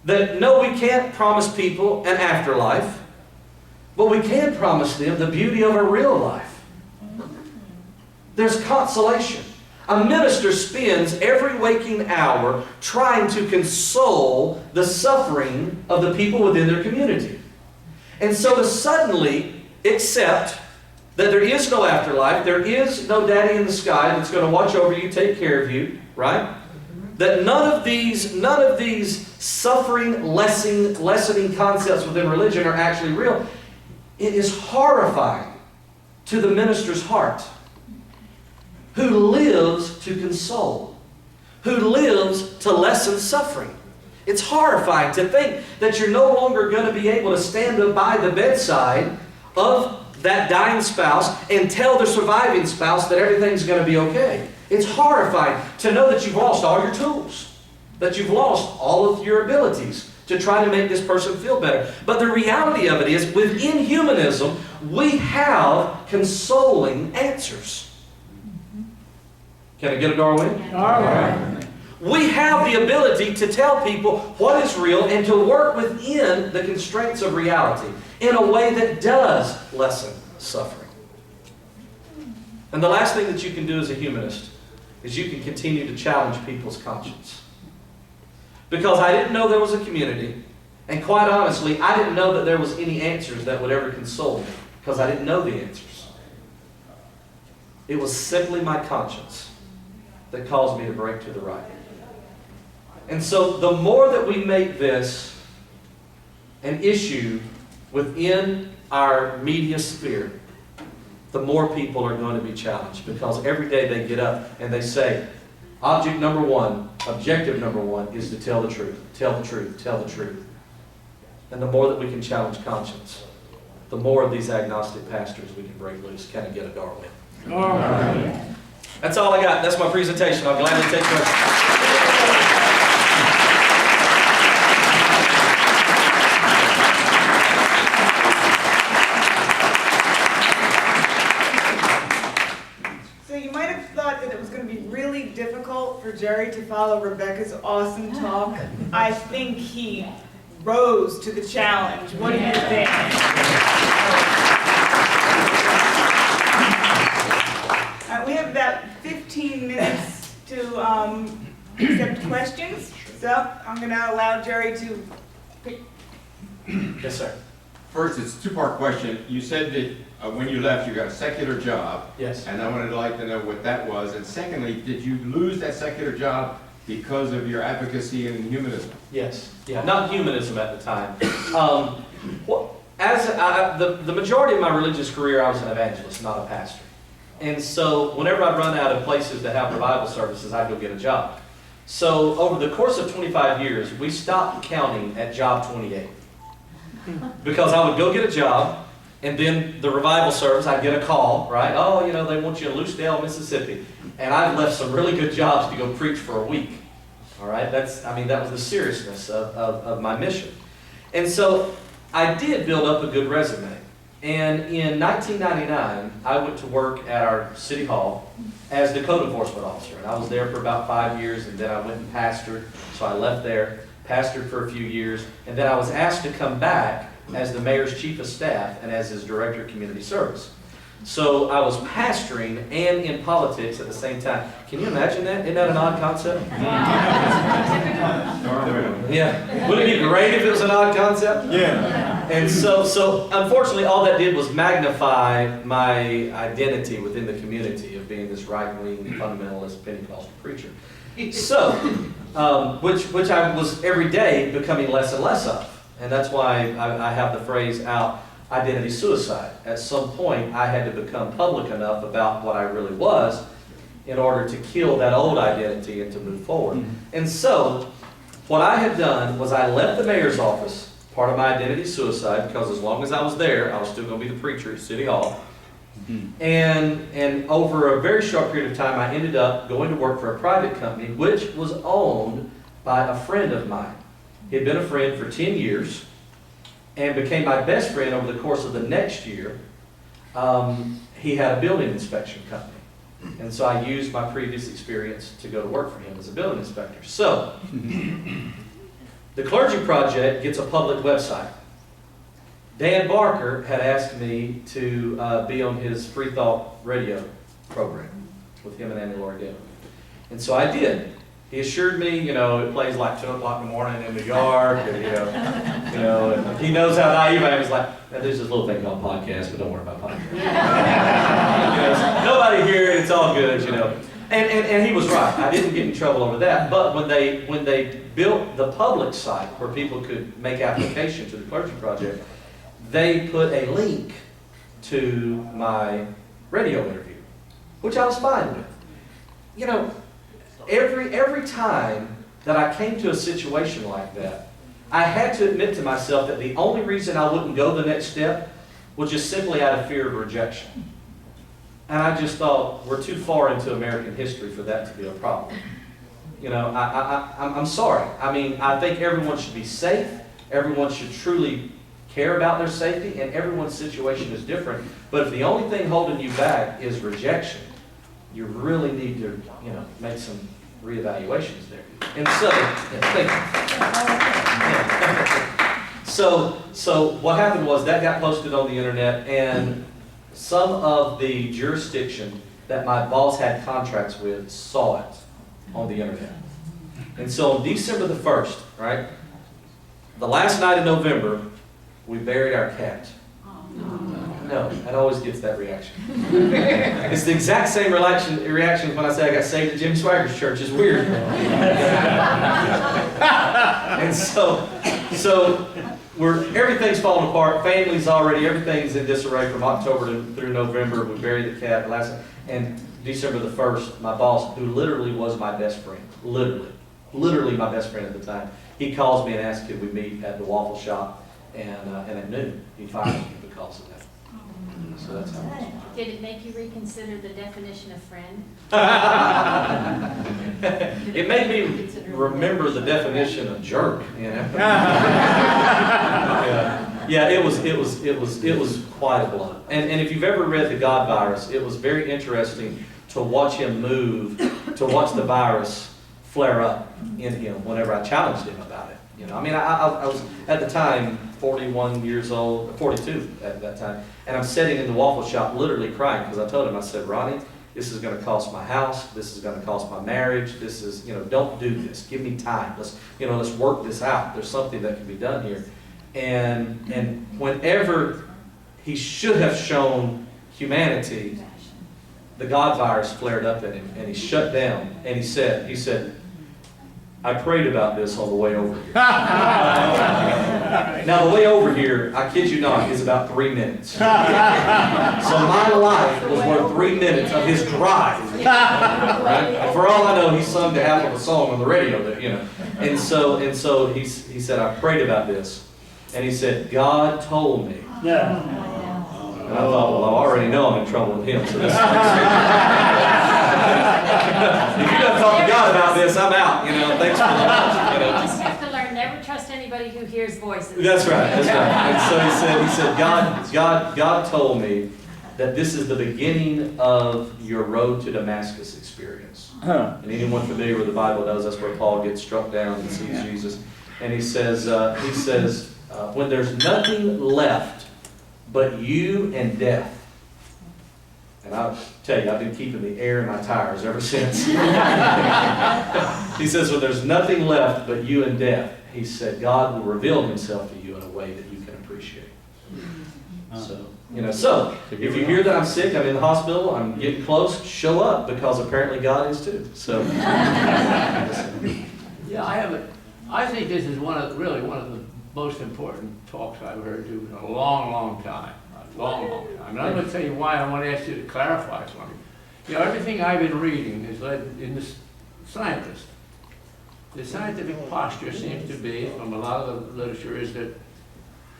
Speaker 3: That no, we can't promise people an afterlife, but we can promise them the beauty of a real life. There's consolation. A minister spends every waking hour trying to console the suffering of the people within their community. And so to suddenly accept that there is no afterlife, there is no daddy in the sky that's going to watch over you, take care of you, right? That none of these suffering lessening concepts within religion are actually real, it is horrifying to the minister's heart, who lives to console, who lives to lessen suffering. It's horrifying to think that you're no longer going to be able to stand up by the bedside of that dying spouse and tell the surviving spouse that everything's going to be okay. It's horrifying to know that you've lost all your tools, that you've lost all of your abilities to try to make this person feel better. But the reality of it is, within humanism, we have consoling answers. Can I get a Darwin?
Speaker 2: Darwin.
Speaker 3: We have the ability to tell people what is real and to work within the constraints of reality in a way that does lessen suffering. And the last thing that you can do as a humanist is you can continue to challenge people's conscience. Because I didn't know there was a community, and quite honestly, I didn't know that there was any answers that would ever console me, because I didn't know the answers. It was simply my conscience that caused me to break to the right. And so the more that we make this an issue within our media sphere, the more people are going to be challenged, because every day they get up and they say, objective number one is to tell the truth, tell the truth, tell the truth. And the more that we can challenge conscience, the more of these agnostic pastors we can break loose. Can I get a Darwin?
Speaker 2: All right.
Speaker 3: That's all I got. That's my presentation. I'll gladly take questions.
Speaker 4: So you might have thought that it was going to be really difficult for Jerry to follow Rebecca's awesome talk. I think he rose to the challenge. What do you think? We have about 15 minutes to accept questions. So I'm going to allow Jerry to pick.
Speaker 3: Yes, sir.
Speaker 5: First, it's a two-part question. You said that when you left, you got a secular job.
Speaker 3: Yes.
Speaker 5: And I wanted to like to know what that was. And secondly, did you lose that secular job because of your advocacy in humanism?
Speaker 3: Yes. Yeah. Not humanism at the time. The majority of my religious career, I was an evangelist, not a pastor. And so whenever I'd run out of places to have revival services, I'd go get a job. So over the course of 25 years, we stopped counting at job 28. Because I would go get a job, and then the revival service, I'd get a call, right? Oh, you know, they want you in Lucedale, Mississippi. And I've left some really good jobs to go preach for a week. All right? That was the seriousness of my mission. And so I did build up a good resume. And in 1999, I went to work at our city hall as the code enforcement officer. And I was there for about 5 years, and then I went and pastored. So I left there, pastored for a few years, and then I was asked to come back as the mayor's chief of staff and as his director of community service. So I was pastoring and in politics at the same time. Can you imagine that? Isn't that an odd concept? Yeah. Wouldn't it be great if it was an odd concept?
Speaker 5: Yeah.
Speaker 3: And so unfortunately, all that did was magnify my identity within the community of being this right-wing, fundamentalist, Pentecostal preacher. So, which I was every day becoming less and less of. And that's why I have the phrase out, identity suicide. At some point, I had to become public enough about what I really was in order to kill that old identity and to move forward. And so, what I had done was I left the mayor's office, part of my identity suicide, because as long as I was there, I was still going to be the preacher at City Hall. And over a very short period of time, I ended up going to work for a private company, which was owned by a friend of mine. He had been a friend for 10 years and became my best friend over the course of the next year. He had a building inspection company. And so I used my previous experience to go to work for him as a building inspector. So, the Clergy Project gets a public website. Dan Barker had asked me to be on his Free Thought radio program with him and Annie Laura. And so I did. He assured me, you know, it plays like 2 o'clock in the morning in New York, and, and he knows how naive I am. He's like, now, there's this little thing called podcast, but don't worry about podcast. Nobody here, it's all good, And he was right. I didn't get in trouble over that. But when they built the public site where people could make application to the clergy project, they put a link to my radio interview, which I was fine with. You know, every time that I came to a situation like that, I had to admit to myself that the only reason I wouldn't go the next step was just simply out of fear of rejection. And I just thought, we're too far into American history for that to be a problem. You know, I'm sorry. I mean, I think everyone should be safe. Everyone should truly care about their safety, and everyone's situation is different. But if the only thing holding you back is rejection, you really need to, you know, make some reevaluations there. And so, so what happened was that got posted on the internet, and some of the jurisdiction that my boss had contracts with saw it on the internet. And so on December the 1st, right, the last night of November, we buried our cat. No, that always gets that reaction. It's the exact same reaction when I say I got saved at Jimmy Swagger's church. It's weird. And so everything's falling apart. Family's everything's in disarray from October through November. We buried the cat and December the 1st, my boss, who literally was my best friend, literally my best friend at the time, he calls me and asks could we meet at the waffle shop, and at noon he fired me because of that. So that's how it was.
Speaker 2: Did it make you reconsider the definition of friend?
Speaker 3: It made me remember the definition of jerk, you know. Yeah, it was quite a blow. And if you've ever read The God Virus, it was very interesting to watch him move, to watch the virus flare up in him whenever I challenged him about it. You know, I mean, I was at the time 41 years old, 42 at that time, and I'm sitting in the waffle shop literally crying because I told him, I said, Ronnie, this is going to cost my house, this is going to cost my marriage, this is, you know, don't do this, give me time, let's work this out, there's something that can be done here. And whenever he should have shown humanity, the God virus flared up in him, and he shut down, and he said, I prayed about this on the way over here. Now, the way over here, I kid you not, is about 3 minutes. So my life was worth 3 minutes of his drive. Right? And for all I know, he sung the half of a song on the radio, that, you know. And so he said, I prayed about this. And he said, God told me.
Speaker 6: Yeah.
Speaker 3: And I thought, well, I already know I'm in trouble with him, so this is if you don't talk to God about this, I'm out, you know, thanks for the lunch, you know.
Speaker 2: You just have to learn, never trust anybody who hears voices.
Speaker 3: That's right. And so he said, God told me that this is the beginning of your road to Damascus experience. And anyone familiar with the Bible knows that's where Paul gets struck down and sees Jesus. And he says, when there's nothing left but you and death. And I'll tell you, I've been keeping the air in my tires ever since. He says, when there's nothing left but you and death, he said, God will reveal himself to you in a way that you can appreciate. So, you know, so if you hear that I'm sick, I'm in the hospital, I'm getting close, show up, because apparently God is too. So,
Speaker 6: Yeah, I think this is really one of the most important talks I've heard you in a long, long time. A long, long time. And I'm going to tell you why. I want to ask you to clarify something. You know, everything I've been reading is led in the scientist. The scientific posture seems to be, from a lot of the literature, is that,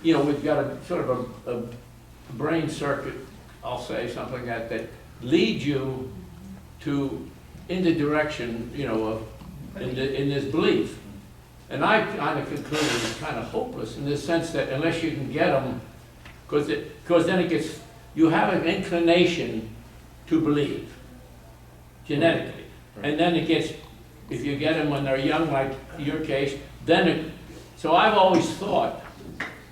Speaker 6: you know, we've got a sort of a brain circuit, I'll say, something that leads you in the direction, you know, of in this belief. And I kind of concluded it's kind of hopeless in the sense that unless you can get them, because then it gets, you have an inclination to believe, genetically. And then it gets, if you get them when they're young, like your case, so I've always thought,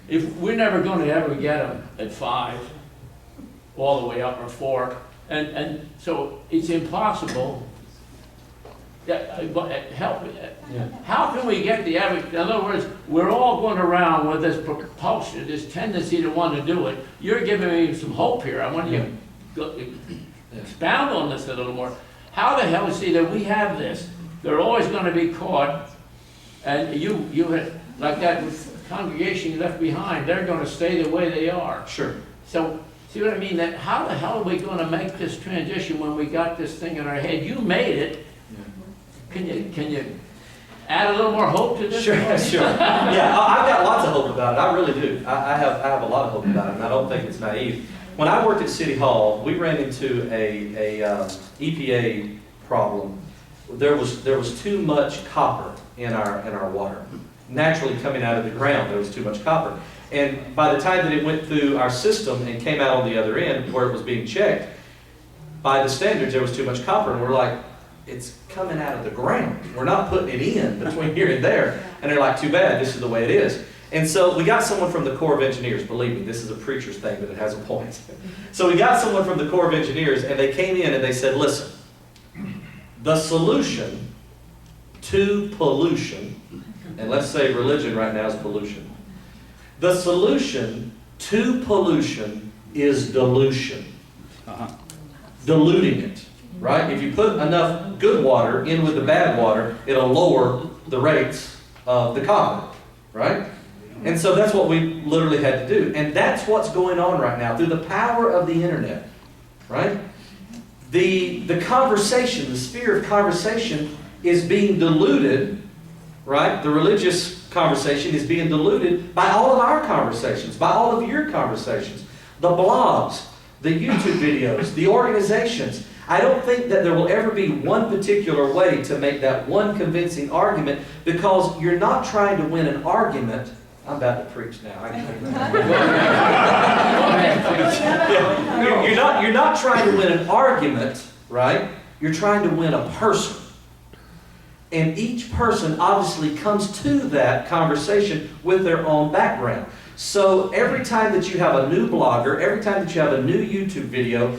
Speaker 6: if we're never going to ever get them at 5, all the way up, or 4, and so it's impossible. Help me. How can we get the average? In other words, we're all going around with this propulsion, this tendency to want to do it. You're giving me some hope here. I want you to expound on this a little more. how the hell, see, that we have this, they're always gonna be caught, and you had, like that congregation you left behind, they're gonna stay the way they are.
Speaker 3: Sure.
Speaker 6: So, see what I mean, that how the hell are we gonna make this transition when we got this thing in our head? You made it. Can you add a little more hope to this?
Speaker 3: Sure, sure. Yeah, I've got lots of hope about it. I really do. I have a lot of hope about it, and I don't think it's naive. When I worked at City Hall, we ran into a EPA problem. There was too much copper in our water. Naturally coming out of the ground, there was too much copper. And by the time that it went through our system and came out on the other end where it was being checked, by the standards there was too much copper, and we're like, it's coming out of the ground. We're not putting it in between here and there. And they're like, too bad, this is the way it is. And so we got someone from the Corps of Engineers. Believe me, this is a preacher's thing, but it has a point. So we got someone from the Corps of Engineers, and they came in and they said, listen, the solution to pollution, and let's say religion right now is pollution. The solution to pollution is dilution. Diluting it. Right? If you put enough good water in with the bad water, it'll lower the rates of the copper. Right? And so that's what we literally had to do. And that's what's going on right now through the power of the internet. Right? The conversation, the sphere of conversation is being diluted. Right? The religious conversation is being diluted by all of our conversations, by all of your conversations, the blogs, the YouTube videos, the organizations. I don't think that there will ever be one particular way to make that one convincing argument, because you're not trying to win an argument. I'm about to preach now. You're not trying to win an argument, right? You're trying to win a person. And each person obviously comes to that conversation with their own background. So every time that you have a new blogger, every time that you have a new YouTube video,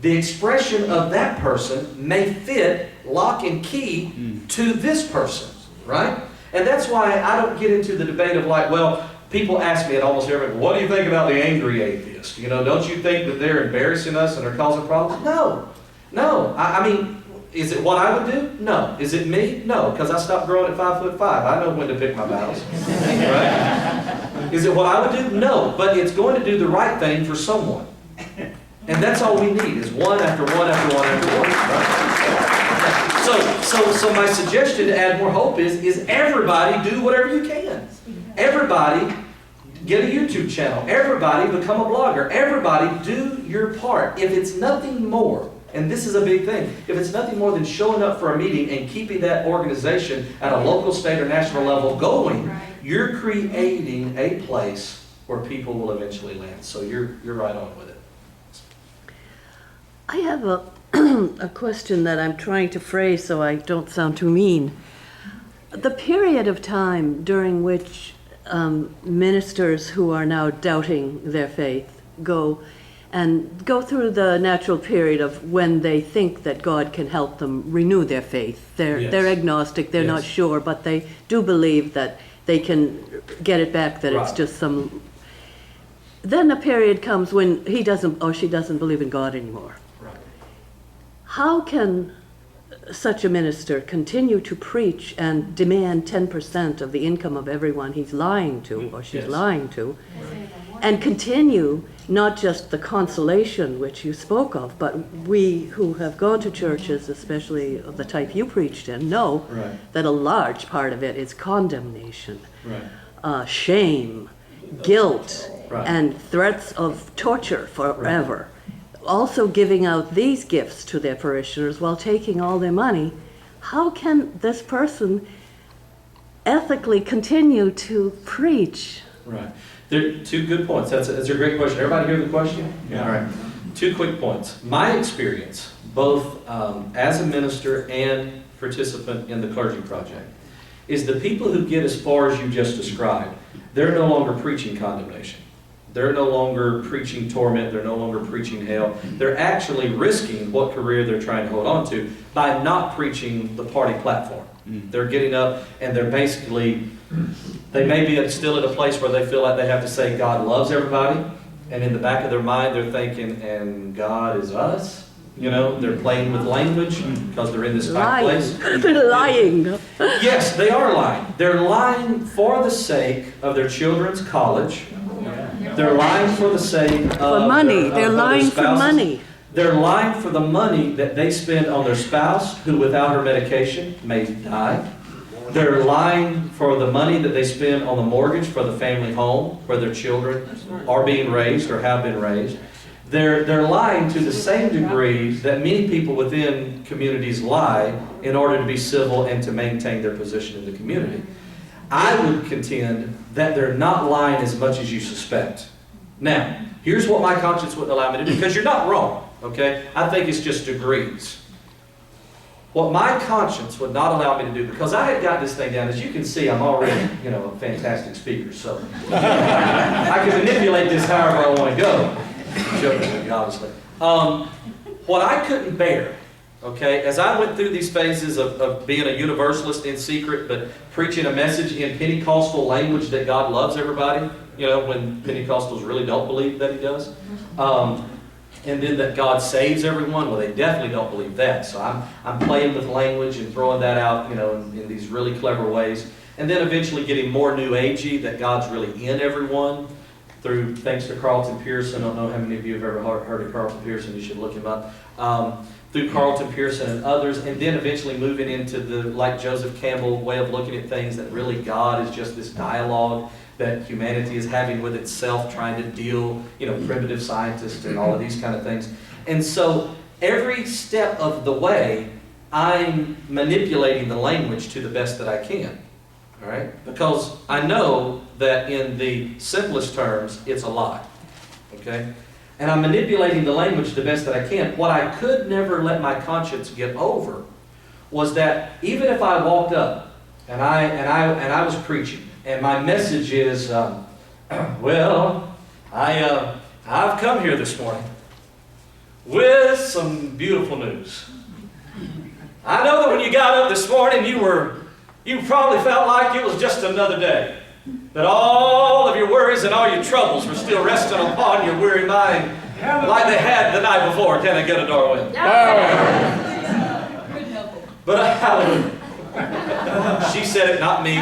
Speaker 3: the expression of that person may fit lock and key to this person, right? And that's why I don't get into the debate of like, well, people ask me at almost every, what do you think about the angry atheist? You know, don't you think that they're embarrassing us and they're causing problems? No. I mean, is it what I would do? No. Is it me? No, because I stopped growing at 5'5". I know when to pick my battles, right? Is it what I would do? No, but it's going to do the right thing for someone. And that's all we need, is one after one after one after one. Right? So my suggestion to add more hope is everybody do whatever you can. Everybody get a YouTube channel. Everybody become a blogger. Everybody do your part. If it's nothing more, and this is a big thing, if it's nothing more than showing up for a meeting and keeping that organization at a local, state, or national level going, you're creating a place where people will eventually land. So you're right on with it.
Speaker 7: I have a question that I'm trying to phrase so I don't sound too mean. The period of time during which ministers who are now doubting their faith go through the natural period of when they think that God can help them renew their faith. They're agnostic, they're not sure, but they do believe that they can get it back, that it's just some... Then a period comes when he doesn't or she doesn't believe in God anymore. How can such a minister continue to preach and demand 10% of the income of everyone he's lying to or she's lying to, and continue not just the consolation which you spoke of, but we who have gone to churches, especially of the type you preached in, know that a large part of it is condemnation, shame, guilt, and threats of torture forever. Also giving out these gifts to their parishioners while taking all their money. How can this person ethically continue to preach?
Speaker 3: Right. There are two good points. That's a great question. Everybody hear the question? Yeah. All right. Two quick points. My experience, both as a minister and participant in the clergy project, is the people who get as far as you just described, they're no longer preaching condemnation. They're no longer preaching torment. They're no longer preaching hell. They're actually risking what career they're trying to hold on to by not preaching the party platform. They're getting up and they're basically, they may be still at a place where they feel like they have to say God loves everybody. And in the back of their mind, they're thinking, and God is us? You know, they're playing with language because they're in this tight
Speaker 7: Lying.
Speaker 3: place.
Speaker 7: They're lying.
Speaker 3: Yes, they are lying. They're lying for the sake of their children's college. They're lying for the sake of
Speaker 7: For money.
Speaker 3: their-
Speaker 7: They're
Speaker 3: of their
Speaker 7: lying for
Speaker 3: spouses.
Speaker 7: money.
Speaker 3: They're lying for the money that they spend on their spouse, who without her medication may die. They're lying for the money that they spend on the mortgage for the family home where their children are being raised or have been raised. They're lying to the same degree that many people within communities lie in order to be civil and to maintain their position in the community. I would contend that they're not lying as much as you suspect. Now, here's what my conscience wouldn't allow me to do, because you're not wrong, okay? I think it's just degrees. What my conscience would not allow me to do, because I had got this thing down, as you can see, I'm already, you know, a fantastic speaker, so I can manipulate this however I want to go. I'm joking with you, obviously. What I couldn't bear, okay, as I went through these phases of being a universalist in secret, but preaching a message in Pentecostal language that God loves everybody, you know, when Pentecostals really don't believe that He does. And then that God saves everyone. Well, they definitely don't believe that. So I'm playing with language and throwing that out, you know, in these really clever ways. And then eventually getting more new agey, that God's really in everyone through, thanks to Carlton Pearson. I don't know how many of you have ever heard of Carlton Pearson. You should look him up. Through Carlton Pearson and others, and then eventually moving into the, like Joseph Campbell, way of looking at things, that really God is just this dialogue that humanity is having with itself, trying to deal, you know, primitive scientists and all of these kind of things. And so every step of the way, I'm manipulating the language to the best that I can, all right? Because I know that in the simplest terms, it's a lie, okay? And I'm manipulating the language the best that I can. What I could never let my conscience get over was that even if I walked up and I was preaching, and my message is, well, I've come here this morning with some beautiful news. I know that when you got up this morning, you probably felt like it was just another day. That all of your worries and all your troubles were still resting upon your weary mind, like they had the night before. Can I get a Darwin? But hallelujah. She said it, not me.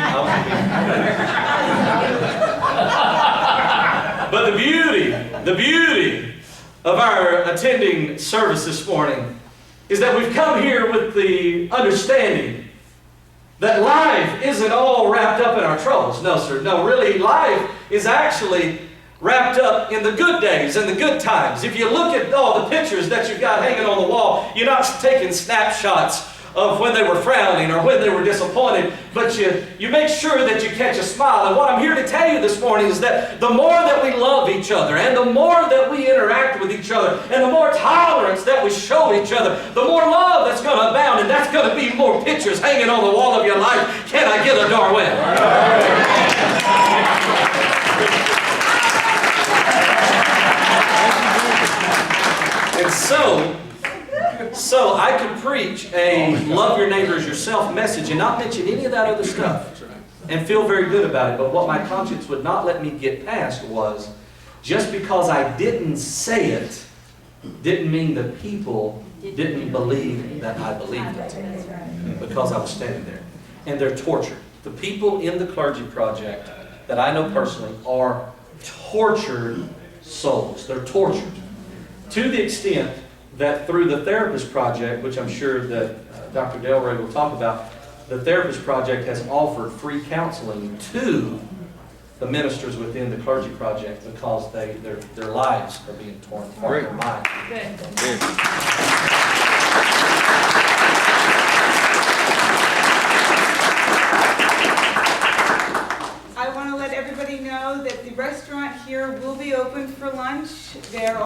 Speaker 3: But the beauty of our attending service this morning is that we've come here with the understanding that life isn't all wrapped up in our troubles. No, sir. No, really, life is actually wrapped up in the good days and the good times. If you look at all the pictures that you've got hanging on the wall, you're not taking snapshots of when they were frowning or when they were disappointed, but you make sure that you catch a smile. And what I'm here to tell you this morning is that the more that we love each other, and the more that we interact with each other, and the more tolerance that we show each other, the more love that's going to abound, and that's going to be more pictures hanging on the wall of your life. Can I get a Darwin? And so I could preach a love your neighbor as yourself message and not mention any of that other stuff and feel very good about it. But what my conscience would not let me get past was, just because I didn't say it didn't mean the people didn't believe that I believed it, because I was standing there. And they're tortured. The people in the Clergy Project that I know personally are tortured souls. They're tortured to the extent that through the Therapist Project, which I'm sure that Dr. Delray will talk about, the Therapist Project has offered free counseling to the ministers within the Clergy Project, because their lives are being torn apart, their minds.
Speaker 2: Good.
Speaker 4: I want to let everybody know that the restaurant here will be open for lunch. There